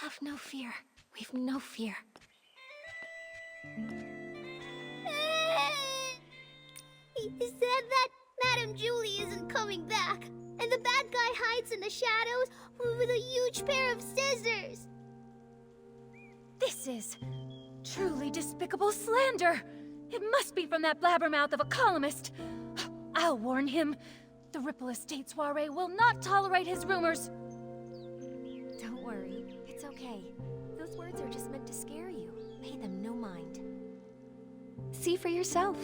Have no fear. We've no fear. He said that Madame Julie isn't coming back, and the bad guy hides in the shadows with a huge pair of scissors. This is truly despicable slander. It must be from that blabbermouth of a columnist. I'll warn him. The Ripple Estate soiree will not tolerate his rumors. Don't worry. It's okay. Those words are just meant to scare you. Pay them no mind. See for yourself.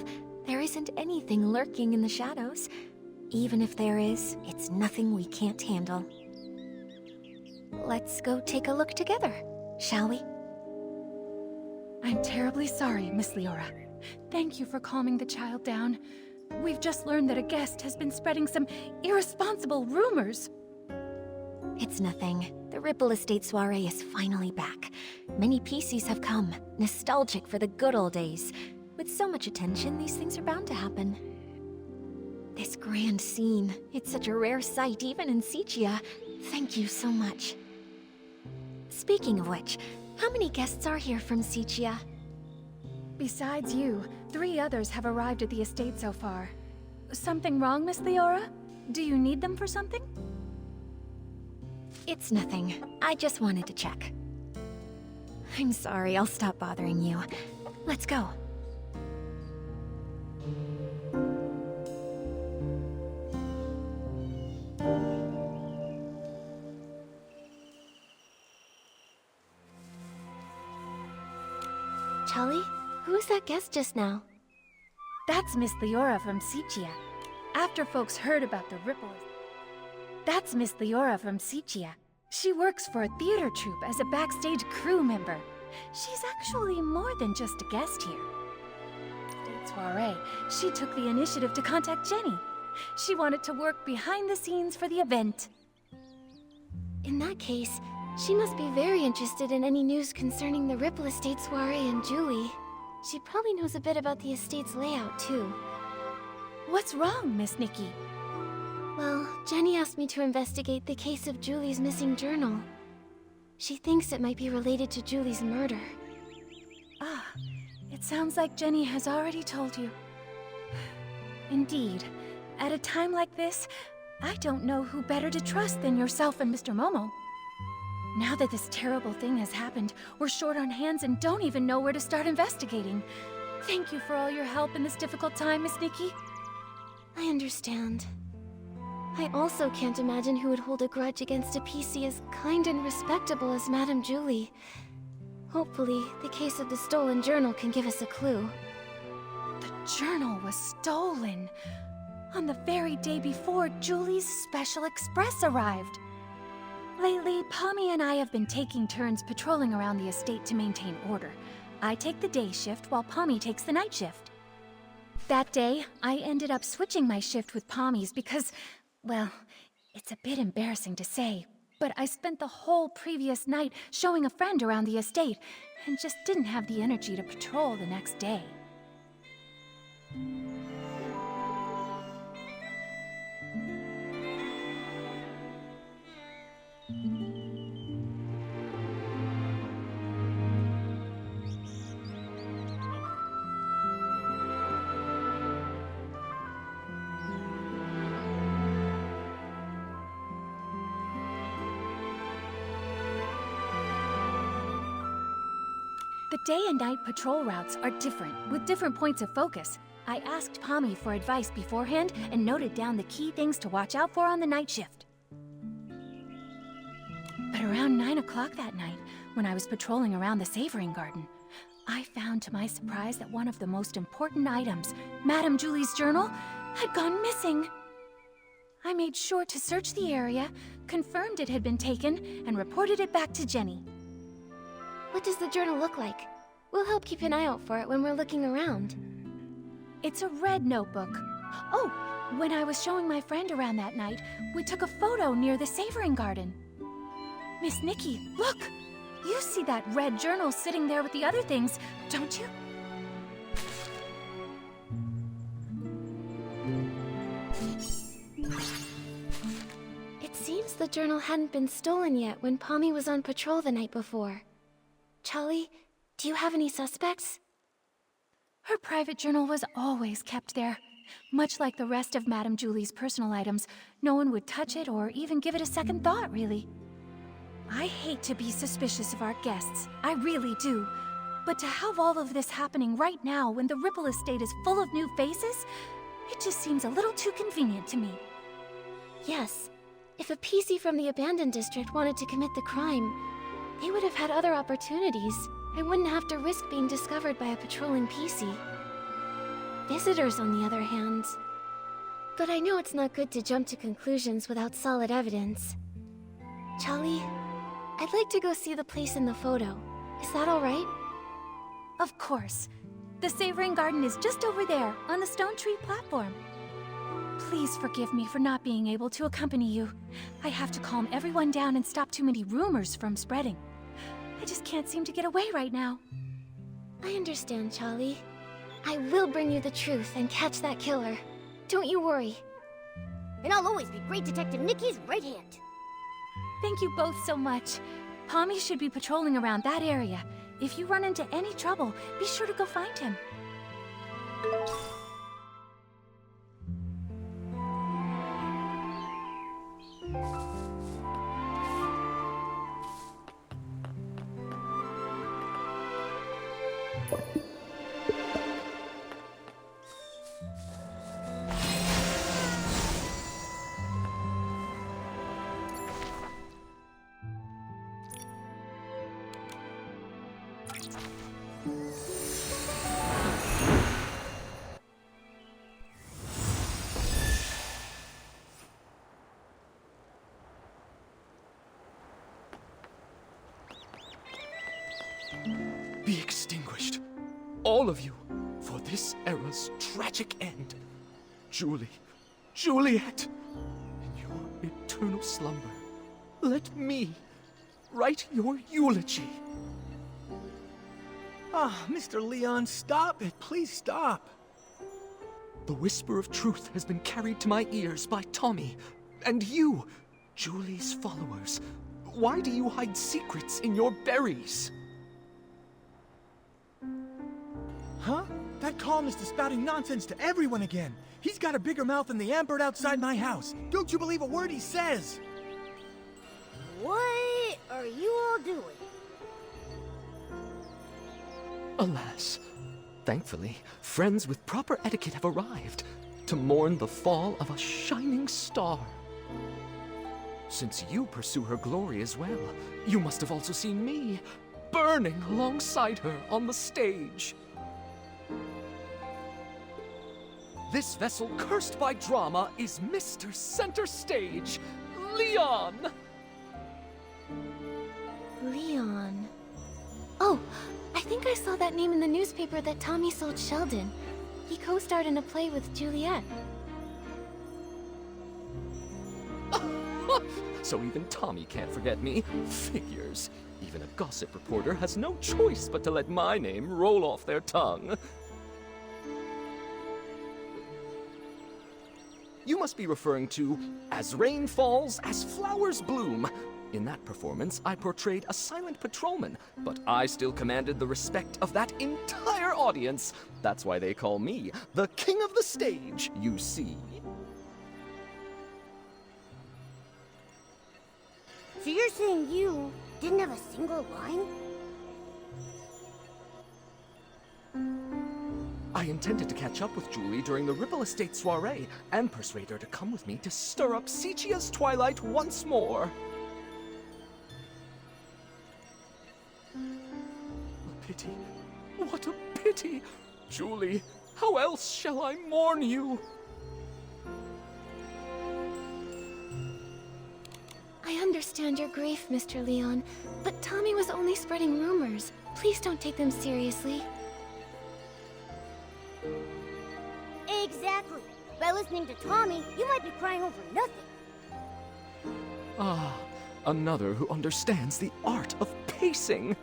There isn't anything lurking in the shadows. Even if there is, it's nothing we can't handle. Let's go take a look together, shall we? I'm terribly sorry, Miss Leora. Thank you for calming the child down. We've just learned that a guest has been spreading some irresponsible rumors. It's nothing. The Ripple Estate soiree is finally back. Many PCs have come, nostalgic for the good old days. With so much attention, these things are bound to happen. This grand scene, it's such a rare sight even in Sichia. Thank you so much. Speaking of which, how many guests are here from Sichia? Besides you, 3 others have arrived at the estate so far. Something wrong, Miss Leora? Do you need them for something? It's nothing. I just wanted to check. I'm sorry, I'll stop bothering you. Let's go. Charlie, who was that guest just now? That's Miss Leora from Sichia. After folks heard about the Ripple... That's Miss Leora from Sichia. She works for a theater troupe as a backstage crew member. She's actually more than just a guest here. State soiree, she took the initiative to contact Jenny. She wanted to work behind the scenes for the event. In that case, she must be very interested in any news concerning the Ripple Estate soiree and Julie. She probably knows a bit about the estate's layout, too. What's wrong, Miss Nikki? Well, Jenny asked me to investigate the case of Julie's missing journal. She thinks it might be related to Julie's murder. Ah, it sounds like Jenny has already told you. Indeed. At a time like this, I don't know who better to trust than yourself and Mr. Momo. Now that this terrible thing has happened, we're short on hands and don't even know where to start investigating. Thank you for all your help in this difficult time, Miss Nikki. I understand. I also can't imagine who would hold a grudge against a PC as kind and respectable as Madame Julie. Hopefully, the case of the stolen journal can give us a clue. The journal was stolen on the very day before Julie's Special Express arrived. Lately, Pommy and I have been taking turns patrolling around the estate to maintain order. I take the day shift while Pommy takes the night shift. That day, I ended up switching my shift with Pommy's because, well, it's a bit embarrassing to say, but I spent the whole previous night showing a friend around the estate and just didn't have the energy to patrol the next day. The day and night patrol routes are different, with different points of focus. I asked Pommy for advice beforehand and noted down the key things to watch out for on the night shift. But around 9 o'clock that night, when I was patrolling around the Savoring Garden, I found to my surprise that one of the most important items, Madame Julie's journal, had gone missing. I made sure to search the area, confirmed it had been taken, and reported it back to Jenny. What does the journal look like? We'll help keep an eye out for it when we're looking around. It's a red notebook. Oh, when I was showing my friend around that night, we took a photo near the Savoring Garden. Miss Nikki, look! You see that red journal sitting there with the other things, don't you? It seems the journal hadn't been stolen yet when Pommy was on patrol the night before. Charlie, do you have any suspects? Her private journal was always kept there. Much like the rest of Madame Julie's personal items, no one would touch it or even give it a second thought, really. I hate to be suspicious of our guests, I really do. But to have all of this happening right now when the Ripple Estate is full of new faces, it just seems a little too convenient to me. Yes, if a PC from the abandoned district wanted to commit the crime, they would have had other opportunities and wouldn't have to risk being discovered by a patrolling PC. Visitors, on the other hand. But I know it's not good to jump to conclusions without solid evidence. Charlie, I'd like to go see the place in the photo. Is that all right? Of course. The Savoring Garden is just over there, on the Stone Tree platform. Please forgive me for not being able to accompany you. I have to calm everyone down and stop too many rumors from spreading. I just can't seem to get away right now. I understand, Charlie. I will bring you the truth and catch that killer. Don't you worry. And I'll always be Great Detective Nikki's right hand. Thank you both so much. Pommy should be patrolling around that area. If you run into any trouble, be sure to go find him. Be extinguished, all of you, for this era's tragic end. Julie, Juliet, in your eternal slumber, let me write your eulogy. Ah, Mr. Leon, stop it. Please stop. The whisper of truth has been carried to my ears by Tommy, and you, Julie's followers. Why do you hide secrets in your berries? Huh? That columnist is spouting nonsense to everyone again. He's got a bigger mouth than the Ambird outside my house. Don't you believe a word he says? What are you all doing? Alas, thankfully, friends with proper etiquette have arrived to mourn the fall of a shining star. Since you pursue her glory as well, you must have also seen me, burning alongside her on the stage. This vessel cursed by drama is Mr. Center Stage, Leon! Leon. Oh, I think I saw that name in the newspaper that Tommy sold Sheldon. He co-starred in a play with Juliet. So even Tommy can't forget me. Figures. Even a gossip reporter has no choice but to let my name roll off their tongue. You must be referring to As Rain Falls, As Flowers Bloom. In that performance, I portrayed a silent patrolman, but I still commanded the respect of that entire audience. That's why they call me the King of the Stage, you see. So you're saying you didn't have a single line? I intended to catch up with Julie during the Ripple Estate soiree and persuade her to come with me to stir up Sichia's twilight once more. A pity. What a pity! Julie, how else shall I mourn you? I understand your grief, Mr. Leon, but Tommy was only spreading rumors. Please don't take them seriously. Exactly. By listening to Tommy, you might be crying over nothing. Ah, another who understands the art of pacing.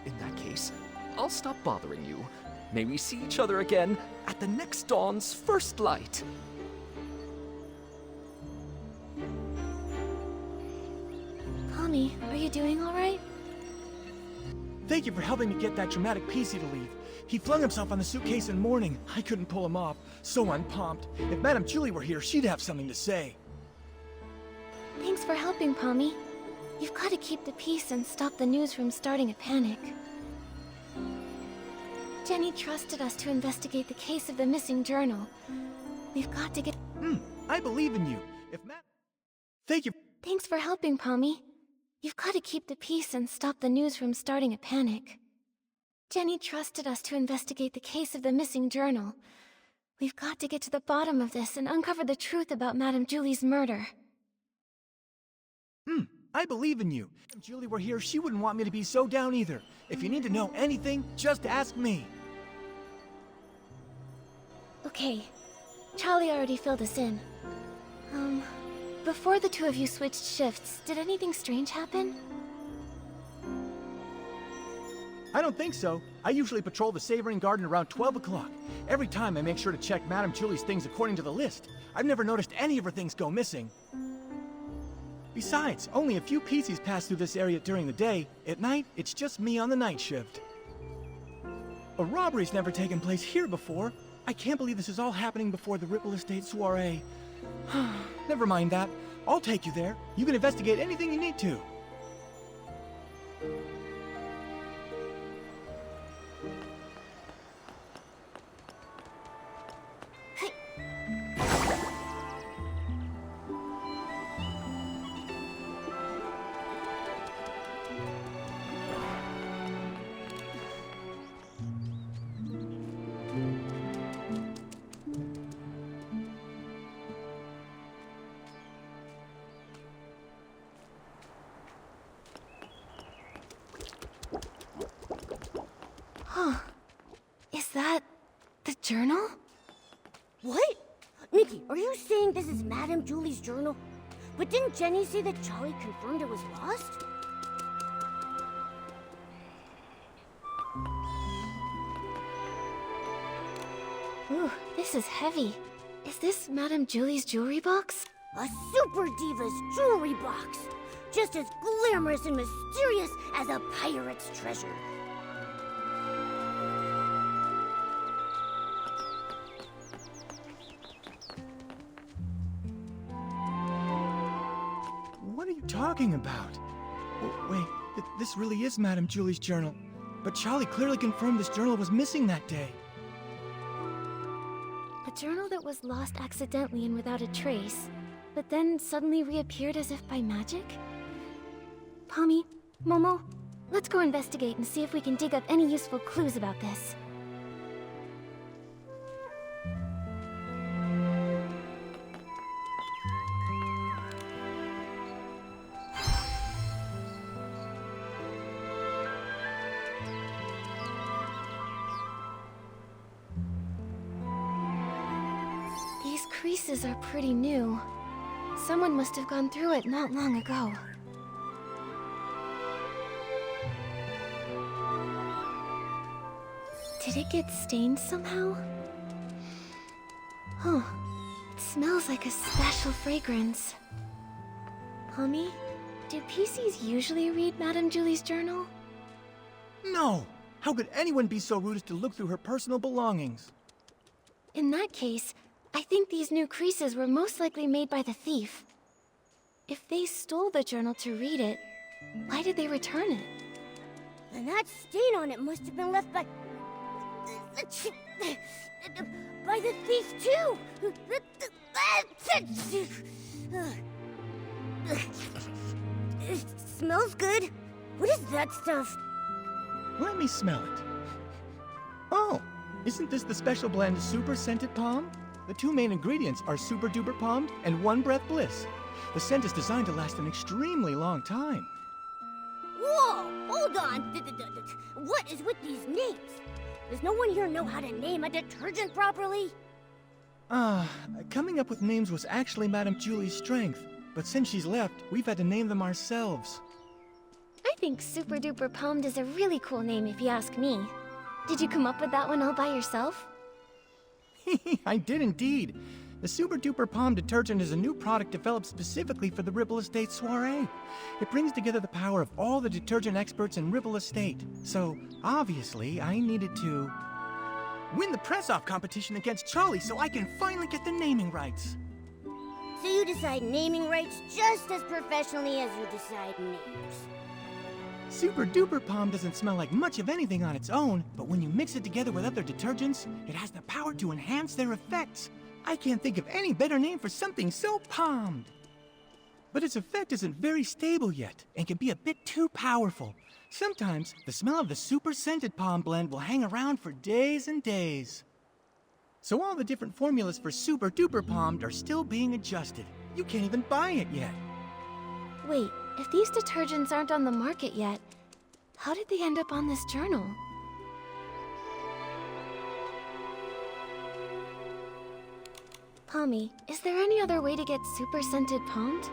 In that case, I'll stop bothering you. May we see each other again at the next dawn's first light. me, are you doing all right? Thank you for helping me get that dramatic PC to leave. He flung himself on the suitcase in mourning. I couldn't pull him off. So unpumped. If Madame Julie were here, she'd have something to say. Thanks for helping, Pommy. You've got to keep the peace and stop the news from starting a panic. Jenny trusted us to investigate the case of the missing journal. We've got to get... I believe in you. If Matt... Thank you. Thanks for helping, Pommy. You've got to keep the peace and stop the news from starting a panic. Jenny trusted us to investigate the case of the missing journal. We've got to get to the bottom of this and uncover the truth about Madame Julie's murder. I believe in you. If Julie were here, she wouldn't want me to be so down either. If you need to know anything, just ask me. Okay. Charlie already filled us in. Before the two of you switched shifts, did anything strange happen? I don't think so. I usually patrol the Savoring Garden around 12 o'clock. Every time I make sure to check Madame Julie's things according to the list. I've never noticed any of her things go missing. Besides, only a few PCs pass through this area during the day. At night, it's just me on the night shift. A robbery's never taken place here before. I can't believe this is all happening before the Ripple Estate soiree. Never mind that. I'll take you there. You can investigate anything you need to. Is that... the journal? What? Nikki, are you saying this is Madame Julie's journal? But didn't Jenny say that Charlie confirmed it was lost? Ooh, this is heavy. Is this Madame Julie's jewelry box? A super diva's jewelry box! Just as glamorous and mysterious as a pirate's treasure. What are you talking about? Oh, wait, this really is Madame Julie's journal. But Charlie clearly confirmed this journal was missing that day. A journal that was lost accidentally and without a trace, but then suddenly reappeared as if by magic? Pommy, Momo, let's go investigate and see if we can dig up any useful clues about this. These creases are pretty new. Someone must have gone through it not long ago. Did it get stained somehow? Huh. It smells like a special fragrance. Pommy, do PCs usually read Madame Julie's journal? No! How could anyone be so rude as to look through her personal belongings? In that case, I think these new creases were most likely made by the thief. If they stole the journal to read it, why did they return it? And that stain on it must have been left by the thief too. It smells good. What is that stuff? Let me smell it. Oh, isn't this the special blend Super Scented Palm? The two main ingredients are Super Duper Palmed and One Breath Bliss. The scent is designed to last an extremely long time. Whoa! Hold on! What is with these names? Does no one here know how to name a detergent properly? Coming up with names was actually Madame Julie's strength. But since she's left, we've had to name them ourselves. I think Super Duper Palmed is a really cool name if you ask me. Did you come up with that one all by yourself? I did indeed. The Super Duper Palm detergent is a new product developed specifically for the Ripple Estate soiree. It brings together the power of all the detergent experts in Ripple Estate. So, obviously, I needed to win the press-off competition against Charlie so I can finally get the naming rights. So you decide naming rights just as professionally as you decide names. Super Duper Palm doesn't smell like much of anything on its own, but when you mix it together with other detergents, it has the power to enhance their effects. I can't think of any better name for something so palmed. But its effect isn't very stable yet, and can be a bit too powerful. Sometimes, the smell of the super scented palm blend will hang around for days and days. So all the different formulas for Super Duper Palmed are still being adjusted. You can't even buy it yet. Wait, if these detergents aren't on the market yet, how did they end up on this journal? Pommy, is there any other way to get super scented palmed?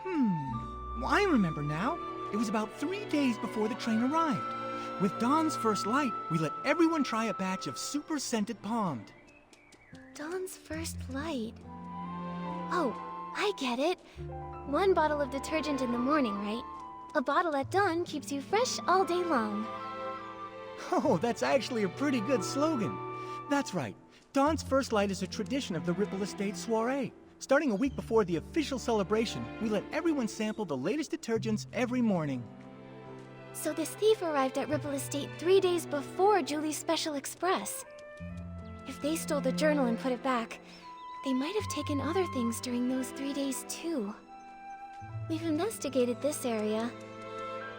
Well, I remember now. It was about 3 days before the train arrived. With dawn's first light, we let everyone try a batch of super scented palmed. Dawn's first light. Oh, I get it. 1 bottle of detergent in the morning, right? A bottle at dawn keeps you fresh all day long. Oh, that's actually a pretty good slogan. That's right. Dawn's first light is a tradition of the Ripple Estate soiree. Starting a week before the official celebration, we let everyone sample the latest detergents every morning. So this thief arrived at Ripple Estate 3 days before Julie's Special Express. If they stole the journal and put it back, they might have taken other things during those 3 days too. We've investigated this area.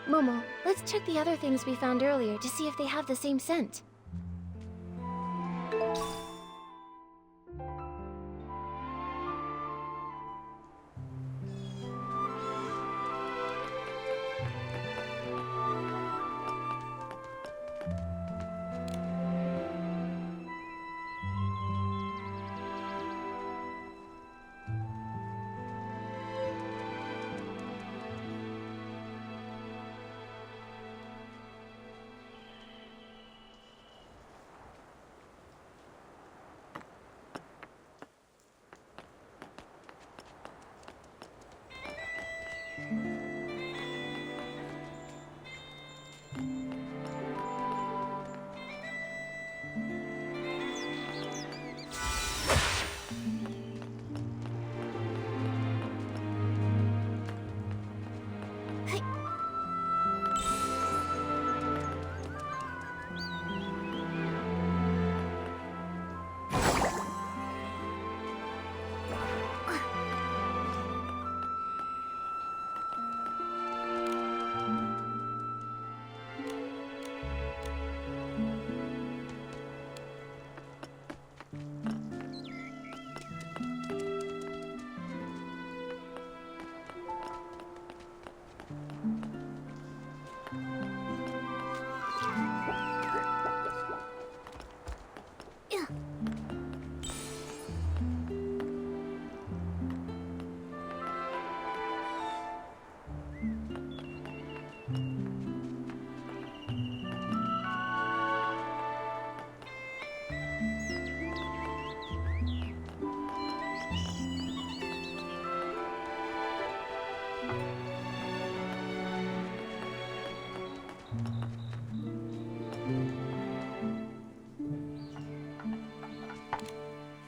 Momo, let's check the other things we found earlier to see if they have the same scent.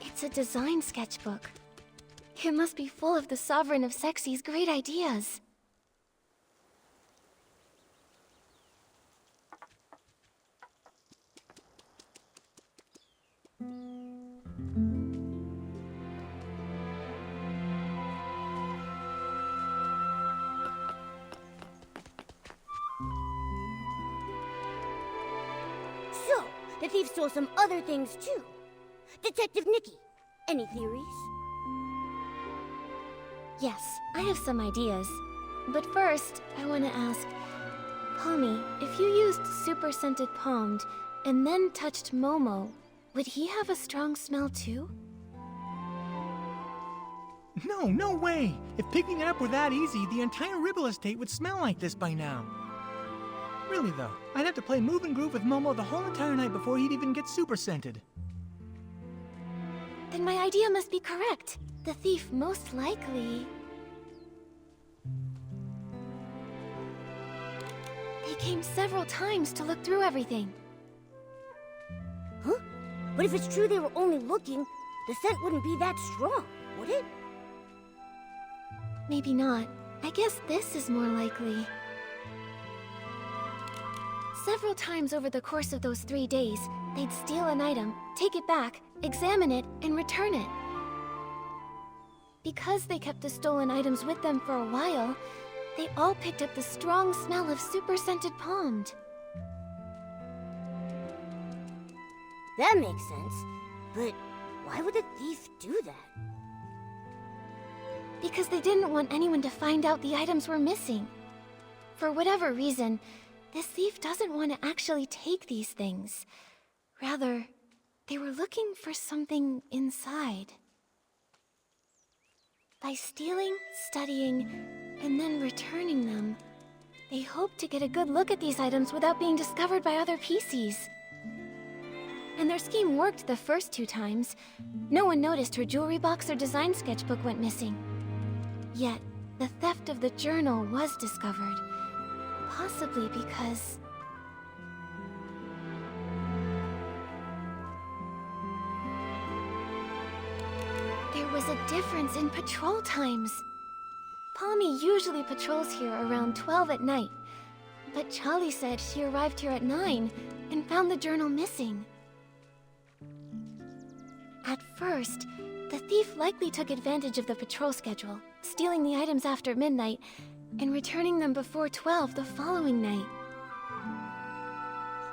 It's a design sketchbook. It must be full of the Sovereign of Sexy's great ideas. So, the thief stole some other things too. Detective Nikki, any theories? Yes, I have some ideas. But first, I want to ask, Pommy, if you used super scented palmed and then touched Momo, would he have a strong smell too? No way! If picking it up were that easy, the entire Ripple Estate would smell like this by now. Really though, I'd have to play Move and Groove with Momo the whole entire night before he'd even get super scented. Then my idea must be correct. The thief most likely... They came several times to look through everything. Huh? But if it's true they were only looking, the scent wouldn't be that strong, would it? Maybe not. I guess this is more likely. Several times over the course of those 3 days, they'd steal an item, take it back, examine it, and return it. Because they kept the stolen items with them for a while, they all picked up the strong smell of super-scented pomade. That makes sense. But why would a thief do that? Because they didn't want anyone to find out the items were missing. For whatever reason, this thief doesn't want to actually take these things. Rather, they were looking for something inside. By stealing, studying, and then returning them, they hoped to get a good look at these items without being discovered by other PCs. And their scheme worked the first 2 times. No one noticed her jewelry box or design sketchbook went missing. Yet, the theft of the journal was discovered. Possibly because... there was a difference in patrol times. Pommy usually patrols here around 12 at night, but Charlie said she arrived here at 9 and found the journal missing. At first, the thief likely took advantage of the patrol schedule, stealing the items after midnight and returning them before 12 the following night.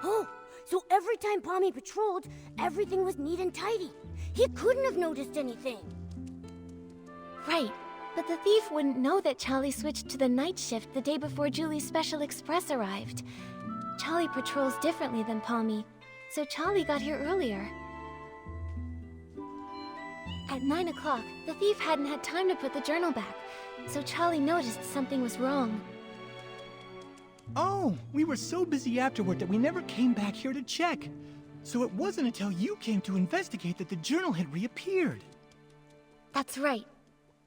Oh, so every time Pommy patrolled, everything was neat and tidy. He couldn't have noticed anything. Right, but the thief wouldn't know that Charlie switched to the night shift the day before Julie's special express arrived. Charlie patrols differently than Pommy, so Charlie got here earlier. At 9 o'clock, the thief hadn't had time to put the journal back, so Charlie noticed something was wrong. Oh, we were so busy afterward that we never came back here to check. So it wasn't until you came to investigate that the journal had reappeared. That's right.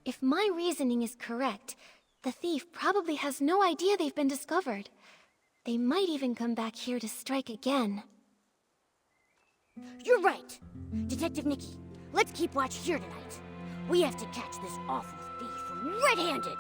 If my reasoning is correct, the thief probably has no idea they've been discovered. They might even come back here to strike again. You're right. Detective Nikki, let's keep watch here tonight. We have to catch this awful thief red-handed.